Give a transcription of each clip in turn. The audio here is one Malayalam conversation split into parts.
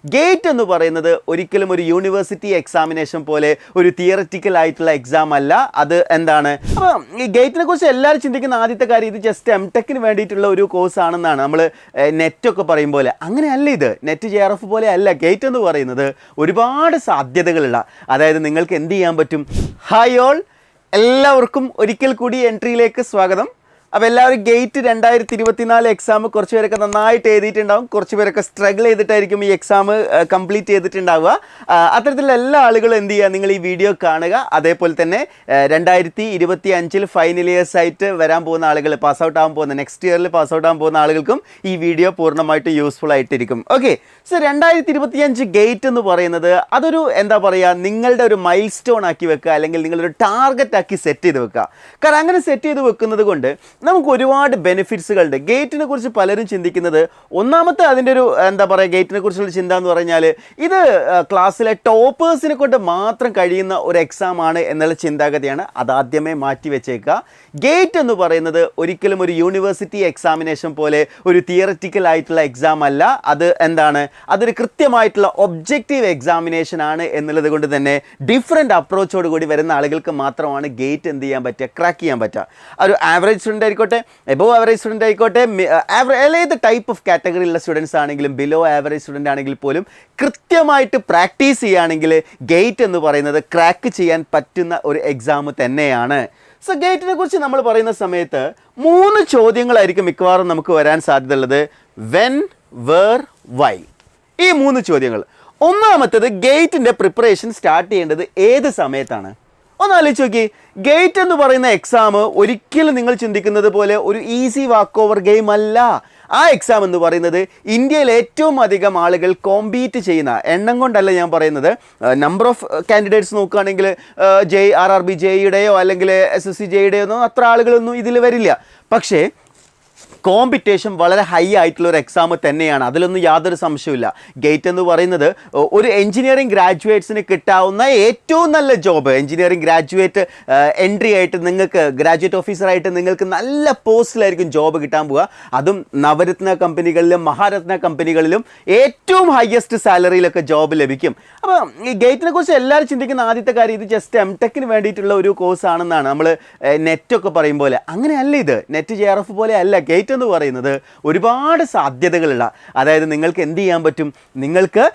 ഗേറ്റ് എന്ന് പറയുന്നത് ഒരിക്കലും ഒരു യൂണിവേഴ്സിറ്റി എക്സാമിനേഷൻ പോലെ ഒരു തിയററ്റിക്കൽ ആയിട്ടുള്ള എക്സാം അല്ല. അത് എന്താണ്? അപ്പോൾ ഈ ഗേറ്റിനെ കുറിച്ച് എല്ലാവരും ചിന്തിക്കുന്ന ആദ്യത്തെ കാര്യം ഇത് ജസ്റ്റ് എംടെക്കിന് വേണ്ടിയിട്ടുള്ള ഒരു കോഴ്സ് ആണെന്നാണ്. നമ്മൾ നെറ്റൊക്കെ പറയും പോലെ അങ്ങനെയല്ല. ഇത് നെറ്റ് JRF പോലെ അല്ല. ഗേറ്റ് എന്ന് പറയുന്നത് ഒരുപാട് സാധ്യതകളുള്ള, അതായത് നിങ്ങൾക്ക് എന്ത് ചെയ്യാൻ പറ്റും. ഹായ് ഓൾ, എല്ലാവർക്കും ഒരിക്കൽ കൂടി എൻട്രിയിലേക്ക് സ്വാഗതം. അപ്പോൾ എല്ലാവരും ഗേറ്റ് 2024 എക്സാം കുറച്ച് പേരൊക്കെ നന്നായിട്ട് എഴുതിയിട്ടുണ്ടാവും, കുറച്ച് പേരൊക്കെ സ്ട്രഗിൾ ചെയ്തിട്ടായിരിക്കും ഈ എക്സാം കംപ്ലീറ്റ് ചെയ്തിട്ടുണ്ടാവുക. അത്തരത്തിലുള്ള എല്ലാ ആളുകളും എന്ത് ചെയ്യുക, നിങ്ങൾ ഈ വീഡിയോ കാണുക. അതേപോലെ തന്നെ 2025 ഫൈനൽ ഇയേഴ്സ് ആയിട്ട് വരാൻ പോകുന്ന ആളുകൾ, പാസ് ഔട്ട് ആകാൻ പോകുന്ന, നെക്സ്റ്റ് ഇയറിൽ പാസ് ഔട്ട് ആകാൻ പോകുന്ന ആളുകൾക്കും ഈ വീഡിയോ പൂർണ്ണമായിട്ട് യൂസ്ഫുൾ ആയിട്ടിരിക്കും. ഓക്കെ, സോ 2025 ഗേറ്റ് എന്ന് പറയുന്നത് അതൊരു എന്താ പറയുക, നിങ്ങളുടെ ഒരു മൈൽ സ്റ്റോൺ ആക്കി വെക്കുക, അല്ലെങ്കിൽ നിങ്ങളൊരു ടാർഗറ്റ് ആക്കി സെറ്റ് ചെയ്ത് വെക്കുക. കാരണം അങ്ങനെ സെറ്റ് ചെയ്ത് വെക്കുന്നത് കൊണ്ട് നമുക്ക് ഒരുപാട് ബെനിഫിറ്റ്സുകളുണ്ട്. ഗേറ്റിനെ കുറിച്ച് പലരും ചിന്തിക്കുന്നത്, ഒന്നാമത്തെ അതിൻ്റെ ഒരു എന്താ പറയുക, ഗേറ്റിനെ കുറിച്ചുള്ള ചിന്ത എന്ന് പറഞ്ഞാൽ ഇത് ക്ലാസ്സിലെ ടോപ്പേഴ്സിനെ കൊണ്ട് മാത്രം കഴിയുന്ന ഒരു എക്സാം ആണ് എന്നുള്ള ചിന്താഗതിയാണ്. അതാദ്യമേ മാറ്റി വെച്ചേക്കുക. ഗേറ്റ് എന്ന് പറയുന്നത് ഒരിക്കലും ഒരു യൂണിവേഴ്സിറ്റി എക്സാമിനേഷൻ പോലെ ഒരു തിയററ്റിക്കൽ ആയിട്ടുള്ള എക്സാം അല്ല. അത് എന്താണ്? അതൊരു കൃത്യമായിട്ടുള്ള ഒബ്ജക്റ്റീവ് എക്സാമിനേഷൻ ആണ് എന്നുള്ളത് കൊണ്ട് തന്നെ ഡിഫറെൻറ്റ് അപ്രോച്ചോട് കൂടി വരുന്ന ആളുകൾക്ക് മാത്രമാണ് ഗേറ്റ് എന്ത് ചെയ്യാൻ പറ്റുക, ക്രാക്ക് ചെയ്യാൻ പറ്റുക. ഒരു ആവറേജ് സ്റ്റുഡൻ്റ് ആയിക്കോട്ടെ, എബോവ് ആവറേജ് സ്റ്റുഡൻ്റ് ആയിക്കോട്ടെ, ഏത് ടൈപ്പ് ഓഫ് കാറ്റഗറിയിലുള്ള സ്റ്റുഡൻസ് ആണെങ്കിലും, ബിലോ ആവറേജ് സ്റ്റുഡൻ്റ് ആണെങ്കിൽ പോലും കൃത്യമായിട്ട് പ്രാക്ടീസ് ചെയ്യുകയാണെങ്കിൽ ഗേറ്റ് എന്ന് പറയുന്നത് ക്രാക്ക് ചെയ്യാൻ പറ്റുന്ന ഒരു എക്സാം തന്നെയാണ്. സോ ഗേറ്റിനെ കുറിച്ച് നമ്മൾ പറയുന്ന സമയത്ത് 3 ചോദ്യങ്ങളായിരിക്കും മിക്കവാറും നമുക്ക് വരാൻ സാധ്യതയുള്ളത്. When, where, why. ഈ 3 ചോദ്യങ്ങൾ. ഒന്നാമത്തേത്, ഗേറ്റിൻ്റെ പ്രിപ്പറേഷൻ സ്റ്റാർട്ട് ചെയ്യേണ്ടത് ഏത് സമയത്താണ്? ഒന്ന് ആലോചിച്ച് നോക്കി. ഗേറ്റ് എന്ന് പറയുന്ന എക്സാം ഒരിക്കലും നിങ്ങൾ ചിന്തിക്കുന്നത് പോലെ ഒരു ഈസി വാക്ക് ഓവർ ഗെയിം അല്ല. ആ എക്സാം എന്ന് പറയുന്നത് ഇന്ത്യയിൽ ഏറ്റവും അധികം ആളുകൾ കോമ്പീറ്റ് ചെയ്യുന്ന, എണ്ണം കൊണ്ടല്ല ഞാൻ പറയുന്നത്, നമ്പർ ഓഫ് കാൻഡിഡേറ്റ്സ് നോക്കുകയാണെങ്കിൽ RRB JEയുടെയോ അല്ലെങ്കിൽ SSC JEയുടെയോ ഒന്നും അത്ര ആളുകളൊന്നും ഇതിൽ വരില്ല. പക്ഷേ കോമ്പറ്റീഷൻ വളരെ ഹൈ ആയിട്ടുള്ള ഒരു എക്സാം തന്നെയാണ്, അതിലൊന്നും യാതൊരു സംശയമില്ല. ഗേറ്റ് എന്ന് പറയുന്നത് ഒരു എഞ്ചിനീയറിംഗ് ഗ്രാജുവേറ്റ്സിന് കിട്ടാവുന്ന ഏറ്റവും നല്ല ജോബ്. എഞ്ചിനീയറിംഗ് ഗ്രാജുവേറ്റ് എൻട്രി ആയിട്ട് നിങ്ങൾക്ക്, ഗ്രാജുവേറ്റ് ഓഫീസറായിട്ട് നിങ്ങൾക്ക് നല്ല പോസ്റ്റിലായിരിക്കും ജോബ് കിട്ടാൻ പോവുക. അതും നവരത്ന കമ്പനികളിലും മഹാരത്ന കമ്പനികളിലും ഏറ്റവും ഹയസ്റ്റ് സാലറിയിലൊക്കെ ജോബ് ലഭിക്കും. അപ്പോൾ ഈ ഗേറ്റിനെ കുറിച്ച് എല്ലാവരും ചിന്തിക്കുന്ന ആദ്യത്തെ കാര്യം ഇത് ജസ്റ്റ് എംടെക്കിന് വേണ്ടിയിട്ടുള്ള ഒരു കോഴ്സ് ആണെന്നാണ്. നമ്മൾ നെറ്റൊക്കെ പറയും പോലെ അങ്ങനെയല്ല. ഇത് നെറ്റ് JRF പോലെ അല്ല. ഗേറ്റ് എന്ന് പറയുന്നത് ഒരുപാട് സാധ്യതകളുള്ള, അതായത് നിങ്ങൾക്ക് എന്ത് ചെയ്യാൻ പറ്റും, നിങ്ങൾക്ക്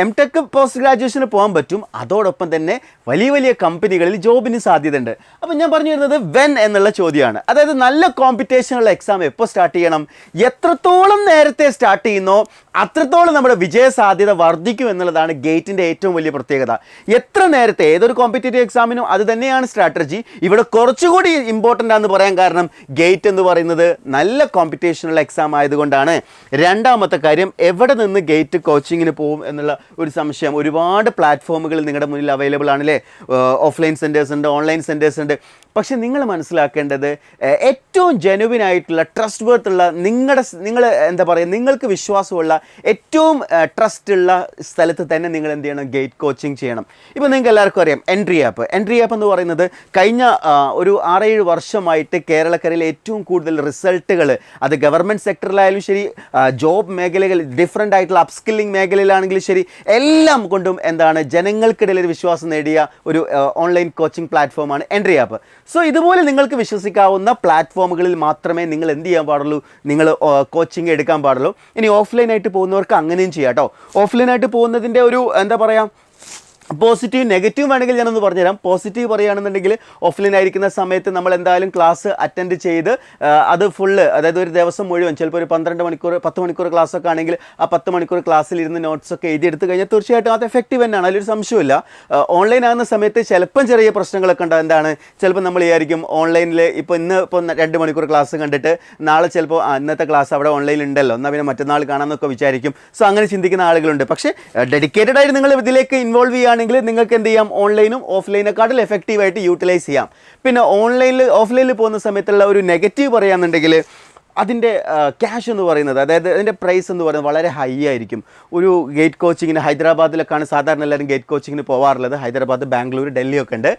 എംടെക് പോസ്റ്റ് ഗ്രാജുവേഷന് പോകാൻ പറ്റും. അതോടൊപ്പം തന്നെ വലിയ വലിയ കമ്പനികളിൽ ജോബിന് സാധ്യതയുണ്ട്. അപ്പം ഞാൻ പറഞ്ഞു വരുന്നത് വെൻ എന്നുള്ള ചോദ്യമാണ്. അതായത് നല്ല കോമ്പറ്റീഷനുള്ള എക്സാം എപ്പോൾ സ്റ്റാർട്ട് ചെയ്യണം? എത്രത്തോളം നേരത്തെ സ്റ്റാർട്ട് ചെയ്യുന്നോ അത്രത്തോളം നമ്മുടെ വിജയ സാധ്യത വർദ്ധിക്കും എന്നുള്ളതാണ് ഗേറ്റിൻ്റെ ഏറ്റവും വലിയ പ്രത്യേകത. എത്ര നേരത്തെ, ഏതൊരു കോമ്പറ്റേറ്റീവ് എക്സാമിനും അത് തന്നെയാണ് സ്ട്രാറ്റജി. ഇവിടെ കുറച്ചുകൂടി ഇമ്പോർട്ടൻ്റ് ആണെന്ന് പറയാൻ കാരണം ഗേറ്റ് എന്ന് പറയുന്നത് നല്ല കോമ്പറ്റീഷനുള്ള എക്സാം ആയതുകൊണ്ടാണ്. രണ്ടാമത്തെ കാര്യം, എവിടെ നിന്ന് ഗേറ്റ് കോച്ചിങ്ങിന് പോകും എന്നുള്ള ഒരു സംശയം. ഒരുപാട് പ്ലാറ്റ്ഫോമുകൾ നിങ്ങളുടെ മുന്നിൽ അവൈലബിൾ ആണല്ലേ. ഓഫ്ലൈൻ സെൻറ്റേഴ്സ് ഉണ്ട്, ഓൺലൈൻ സെൻറ്റേഴ്സ് ഉണ്ട്. പക്ഷെ നിങ്ങൾ മനസ്സിലാക്കേണ്ടത് ഏറ്റവും ജെനുവിൻ ആയിട്ടുള്ള, ട്രസ്റ്റ് വർത്തുള്ള, നിങ്ങൾ എന്താ പറയുക, നിങ്ങൾക്ക് വിശ്വാസമുള്ള, ഏറ്റവും ട്രസ്റ്റുള്ള സ്ഥലത്ത് തന്നെ നിങ്ങൾ എന്ത് ചെയ്യണം, ഗേറ്റ് കോച്ചിങ് ചെയ്യണം. ഇപ്പോൾ നിങ്ങൾക്ക് എല്ലാവർക്കും അറിയാം എൻട്രി ആപ്പ് എന്ന് പറയുന്നത് കഴിഞ്ഞ ഒരു 6-7 വർഷമായിട്ട് കേരളക്കരയിൽ ഏറ്റവും കൂടുതൽ റിസൾട്ടുകൾ, അത് ഗവൺമെൻറ് സെക്ടറിലായാലും ശരി, ജോബ് മേഖലകൾ, ഡിഫറെൻ്റ് ആയിട്ടുള്ള അപ്സ്കില്ലിംഗ് മേഖലയിലാണെങ്കിലും ശരി, എല്ലാം കൊണ്ടും എന്താണ് ജനങ്ങൾക്കിടയിൽ ഒരു വിശ്വാസം നേടിയ ഒരു ഓൺലൈൻ കോച്ചിങ് പ്ലാറ്റ്ഫോമാണ് എൻട്രി ആപ്പ്. സോ ഇതുപോലെ നിങ്ങൾക്ക് വിശ്വസിക്കാവുന്ന പ്ലാറ്റ്ഫോമുകളിൽ മാത്രമേ നിങ്ങൾ എന്ത് ചെയ്യാൻ പാടുള്ളൂ, നിങ്ങൾ കോച്ചിങ് എടുക്കാൻ പാടുള്ളൂ. ഇനി ഓഫ്ലൈനായിട്ട് പോകുന്നവർക്ക് അങ്ങനെയും ചെയ്യാം കേട്ടോ. ഓഫ്ലൈനായിട്ട് പോകുന്നതിൻ്റെ ഒരു എന്താ പറയുക, പോസിറ്റീവ് നെഗറ്റീവ് വേണമെങ്കിൽ ഞാനൊന്ന് പറഞ്ഞുതരാം. പോസിറ്റീവ് പറയുകയാണെന്നുണ്ടെങ്കിൽ ഓഫ്ലൈൻ ആയിരിക്കുന്ന സമയത്ത് നമ്മൾ എന്തായാലും ക്ലാസ് അറ്റൻഡ് ചെയ്ത് അത് ഫുള്ള്, അതായത് ഒരു ദിവസം മുഴുവൻ, ചിലപ്പോൾ ഒരു 12 മണിക്കൂർ 10 മണിക്കൂർ ക്ലാസ്സൊക്കെ ആണെങ്കിൽ ആ 10 മണിക്കൂർ ക്ലാസ്സിലിരുന്ന് നോട്ട്സൊക്കെ എഴുതിയെടുത്ത് കഴിഞ്ഞാൽ തീർച്ചയായിട്ടും അത് എഫക്റ്റീവ് തന്നെയാണ്, അതിലൊരു സംശയമില്ല. ഓൺലൈൻ ആകുന്ന സമയത്ത് ചിലപ്പം ചെറിയ പ്രശ്നങ്ങളൊക്കെ ഉണ്ടാകും. എന്താണ്, ചിലപ്പോൾ നമ്മൾ വിചാരിക്കും ഓൺലൈനിൽ ഇപ്പോൾ 2 മണിക്കൂർ ക്ലാസ് കണ്ടിട്ട് നാളെ ചിലപ്പോൾ ഇന്നത്തെ ക്ലാസ് അവിടെ ഓൺലൈനിൽ ഉണ്ടല്ലോ, എന്നാൽ പിന്നെ മറ്റന്നാൾ കാണാമെന്നൊക്കെ വിചാരിക്കും. സോ അങ്ങനെ ചിന്തിക്കുന്ന ആളുകളുണ്ട്. പക്ഷേ ഡെഡിക്കേറ്റഡ് ആയിട്ട് നിങ്ങൾ ഇതിലേക്ക് ഇൻവോൾവ് ചെയ്യുക ആണെങ്കിൽ നിങ്ങൾക്ക് എന്ത് ചെയ്യാം, ഓൺലൈനും ഓഫ്ലൈനെക്കാട്ടിൽ എഫക്റ്റീവായിട്ട് യൂട്ടിലൈസ് ചെയ്യാം. പിന്നെ ഓഫ്ലൈനിൽ പോകുന്ന സമയത്തുള്ള ഒരു നെഗറ്റീവ് പറയാന്നുണ്ടെങ്കിൽ, അതിൻ്റെ ക്യാഷ് എന്ന് പറയുന്നത്, അതായത് അതിൻ്റെ പ്രൈസ് എന്ന് പറയുന്നത് വളരെ ഹൈ ആയിരിക്കും. ഒരു ഗേറ്റ് കോച്ചിങ്ങിന് ഹൈദരാബാദിലൊക്കെയാണ് സാധാരണ എല്ലാവരും ഗേറ്റ് കോച്ചിങ്ങിന് പോകാറുള്ളത്. ഹൈദരാബാദ്, ബാംഗ്ലൂർ, ഡൽഹിയൊക്കെ ഉണ്ട്.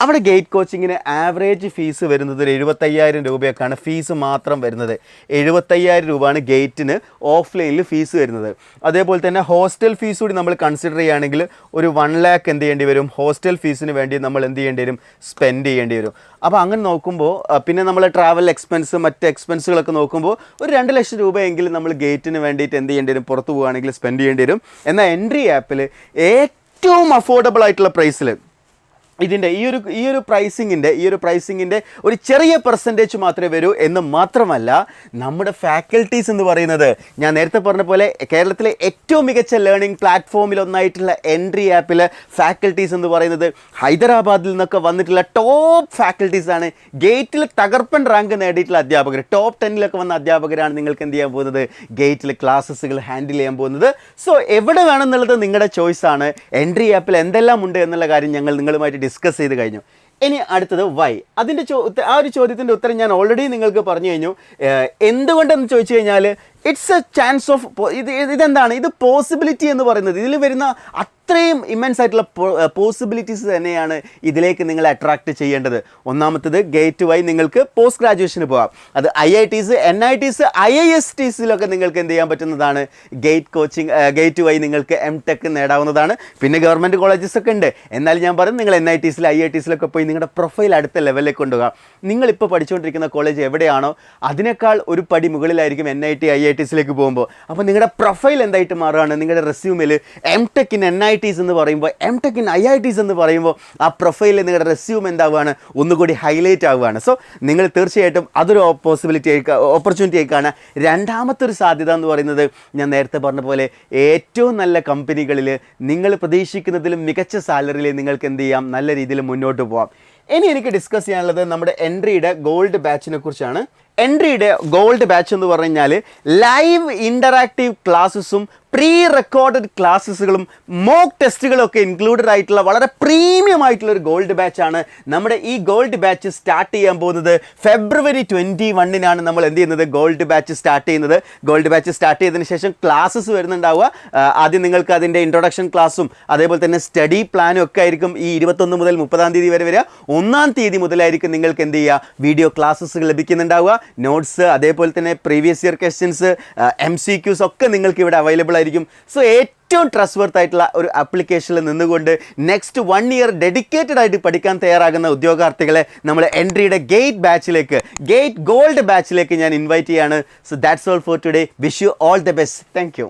അവിടെ ഗേറ്റ് കോച്ചിങ്ങിന് ആവറേജ് ഫീസ് വരുന്നത് ഒരു 75,000 രൂപയൊക്കെയാണ് ഫീസ് മാത്രം വരുന്നത്. 75,000 രൂപയാണ് ഗേറ്റിന് ഓഫ്ലൈനിൽ ഫീസ് വരുന്നത്. അതേപോലെ തന്നെ ഹോസ്റ്റൽ ഫീസ് കൂടി നമ്മൾ കൺസിഡർ ചെയ്യുകയാണെങ്കിൽ ഒരു 1 lakh എന്ത് ചെയ്യേണ്ടി വരും, ഹോസ്റ്റൽ ഫീസിന് വേണ്ടി നമ്മൾ എന്ത് ചെയ്യേണ്ടി വരും, സ്പെൻഡ് ചെയ്യേണ്ടി വരും. അപ്പോൾ അങ്ങനെ നോക്കുമ്പോൾ പിന്നെ നമ്മൾ ട്രാവൽ എക്സ്പെൻസ്, മറ്റ് എക്സ്പെൻസുകളൊക്കെ നോക്കുമ്പോൾ ഒരു 2 ലക്ഷം രൂപയെങ്കിലും നമ്മൾ ഗേറ്റിന് വേണ്ടിയിട്ട് എന്ത് ചെയ്യേണ്ടി വരും, പുറത്ത് പോവുകയാണെങ്കിൽ സ്പെൻഡ് ചെയ്യേണ്ടി വരും. എന്നാൽ എൻട്രി ആപ്പിൽ ഏറ്റവും അഫോർഡബിൾ ആയിട്ടുള്ള പ്രൈസിൽ ഇതിൻ്റെ ഈ ഒരു പ്രൈസിങ്ങിൻ്റെ ഒരു ചെറിയ പെർസെൻറ്റേജ് മാത്രമേ വരൂ എന്ന് മാത്രമല്ല, നമ്മുടെ ഫാക്കൽറ്റീസ് എന്ന് പറയുന്നത് ഞാൻ നേരത്തെ പറഞ്ഞ പോലെ കേരളത്തിലെ ഏറ്റവും മികച്ച ലേണിംഗ് പ്ലാറ്റ്ഫോമിൽ ഒന്നായിട്ടുള്ള എൻട്രി ആപ്പിലെ ഫാക്കൽറ്റീസ് എന്ന് പറയുന്നത് ഹൈദരാബാദിൽ നിന്നൊക്കെ വന്നിട്ടുള്ള ടോപ്പ് ഫാക്കൽറ്റീസാണ്. ഗേറ്റിൽ തകർപ്പൻ റാങ്ക് നേടിയിട്ടുള്ള അധ്യാപകർ, ടോപ്പ് 10 വന്ന അധ്യാപകരാണ് നിങ്ങൾക്ക് എന്ത് ചെയ്യാൻ പോകുന്നത്, ഗേറ്റിൽ ക്ലാസ്സുകൾ ഹാൻഡിൽ ചെയ്യാൻ പോകുന്നത്. സോ എവിടെ വേണമെന്നുള്ളത് നിങ്ങളുടെ ചോയ്സാണ്. എൻട്രി ആപ്പിൽ എന്തെല്ലാം ഉണ്ട് എന്നുള്ള കാര്യം ഞങ്ങൾ നിങ്ങളുമായിട്ട് ഡിസ്കസ് ചെയ്ത് കഴിഞ്ഞു. ഇനി അടുത്തത് വൈ. അതിൻ്റെ ആ ഒരു ചോദ്യത്തിൻ്റെ ഉത്തരം ഞാൻ ഓൾറെഡി നിങ്ങൾക്ക് പറഞ്ഞു കഴിഞ്ഞു. എന്തുകൊണ്ടെന്ന് ചോദിച്ചു കഴിഞ്ഞാൽ ഇറ്റ്സ് എ ചാൻസ് ഓഫ് ഇതെന്താണ്, ഇത് പോസിബിലിറ്റി എന്ന് പറയുന്നത്, ഇതിൽ വരുന്ന അത്രയും ഇമ്മൻസ് ആയിട്ടുള്ള പോസിബിലിറ്റീസ് തന്നെയാണ് ഇതിലേക്ക് നിങ്ങളെ അട്രാക്റ്റ് ചെയ്യേണ്ടത്. ഒന്നാമത്തത് ഗേറ്റ് വൈ നിങ്ങൾക്ക് പോസ്റ്റ് ഗ്രാജുവേഷന് പോകാം. അത് IITs, NITs, IISTസിലൊക്കെ നിങ്ങൾക്ക് എന്ത് ചെയ്യാൻ പറ്റുന്നതാണ്, ഗേറ്റ് വൈ നിങ്ങൾക്ക് MTech നേടാവുന്നതാണ്. പിന്നെ ഗവൺമെൻറ് കോളേജസ് ഒക്കെ ഉണ്ട്. എന്നാൽ ഞാൻ പറയും നിങ്ങൾ NITs, IITസിലൊക്കെ പോയി നിങ്ങളുടെ പ്രൊഫൈൽ അടുത്ത ലെവലിലേക്ക് കൊണ്ടുപോകാം. നിങ്ങളിപ്പോൾ പഠിച്ചുകൊണ്ടിരിക്കുന്ന കോളേജ് എവിടെയാണോ അതിനേക്കാൾ ഒരു പടി മുകളിലായിരിക്കും NIT, IITസിലേക്ക് പോകുമ്പോൾ. അപ്പോൾ നിങ്ങളുടെ പ്രൊഫൈൽ എന്തായിട്ട് മാറുകയാണ്, നിങ്ങളുടെ റെസ്യൂമിൽ MTech in NITs എന്ന് പറയുമ്പോൾ, MTech in IITs എന്ന് പറയുമ്പോൾ ആ പ്രൊഫൈലിൽ നിങ്ങളുടെ റെസ്യൂം എന്താവുകയാണ്, ഒന്നുകൂടി ഹൈലൈറ്റ് ആവുകയാണ്. സോ നിങ്ങൾ തീർച്ചയായിട്ടും അതൊരു ഓപ്പർച്യൂണിറ്റി ആയിക്കാണ്. രണ്ടാമത്തെ ഒരു സാധ്യത എന്ന് പറയുന്നത് ഞാൻ നേരത്തെ പറഞ്ഞ പോലെ ഏറ്റവും നല്ല കമ്പനികളിൽ നിങ്ങൾ പ്രതീക്ഷിക്കുന്നതിലും മികച്ച സാലറിയിൽ നിങ്ങൾക്ക് എന്ത് ചെയ്യാം, നല്ല രീതിയിൽ മുന്നോട്ട് പോകാം. ഇനി എനിക്ക് ഡിസ്കസ് ചെയ്യാനുള്ളത് നമ്മുടെ എൻട്രിയുടെ ഗോൾഡ് ബാച്ചിനെ കുറിച്ചാണ്. എൻട്രിയുടെ ഗോൾഡ് ബാച്ച് എന്ന് പറഞ്ഞു കഴിഞ്ഞാൽ ലൈവ് ഇൻ്ററാക്റ്റീവ് ക്ലാസ്സസും പ്രീ റെക്കോർഡഡ് ക്ലാസ്സസുകളും മോക്ക് ടെസ്റ്റുകളൊക്കെ ഇൻക്ലൂഡഡ് ആയിട്ടുള്ള വളരെ പ്രീമിയം ആയിട്ടുള്ള ഒരു ഗോൾഡ് ബാച്ചാണ്. നമ്മുടെ ഈ ഗോൾഡ് ബാച്ച് സ്റ്റാർട്ട് ചെയ്യാൻ പോകുന്നത് February 21 നമ്മൾ എന്ത് ചെയ്യുന്നത്, ഗോൾഡ് ബാച്ച് സ്റ്റാർട്ട് ചെയ്യുന്നത്. ഗോൾഡ് ബാച്ച് സ്റ്റാർട്ട് ചെയ്തതിന് ശേഷം ക്ലാസ്സസ് വരുന്നുണ്ടാവുക. ആദ്യം നിങ്ങൾക്ക് അതിൻ്റെ ഇൻട്രൊഡക്ഷൻ ക്ലാസ്സും അതേപോലെ തന്നെ സ്റ്റഡി പ്ലാനും ഒക്കെ ആയിരിക്കും ഈ 21 മുതൽ 30 വരെ വരിക. 1 മുതലായിരിക്കും നിങ്ങൾക്ക് എന്ത് ചെയ്യുക, വീഡിയോ ക്ലാസ്സസുകൾ ലഭിക്കുന്നുണ്ടാവുക. നോട്ട്സ്, അതേപോലെ തന്നെ പ്രീവിയസ് ഇയർ ക്വസ്റ്റ്യൻസ്, MCQs ഒക്കെ നിങ്ങൾക്ക് ഇവിടെ അവൈലബിൾ ആയിരിക്കും. സോ ഏറ്റവും ട്രസ്റ്റ് വർത്ത് ആയിട്ടുള്ള ഒരു ആപ്ലിക്കേഷനിൽ നിന്നുകൊണ്ട് നെക്സ്റ്റ് 1 year ഡെഡിക്കേറ്റഡ് ആയിട്ട് പഠിക്കാൻ തയ്യാറാകുന്ന ഉദ്യോഗാർത്ഥികളെ നമ്മൾ എൻട്രിയുടെ ഗേറ്റ് ഗോൾഡ് ബാച്ചിലേക്ക് ഞാൻ ഇൻവൈറ്റ് ചെയ്യാണ്. So that's all for today. Wish you all the best. Thank you.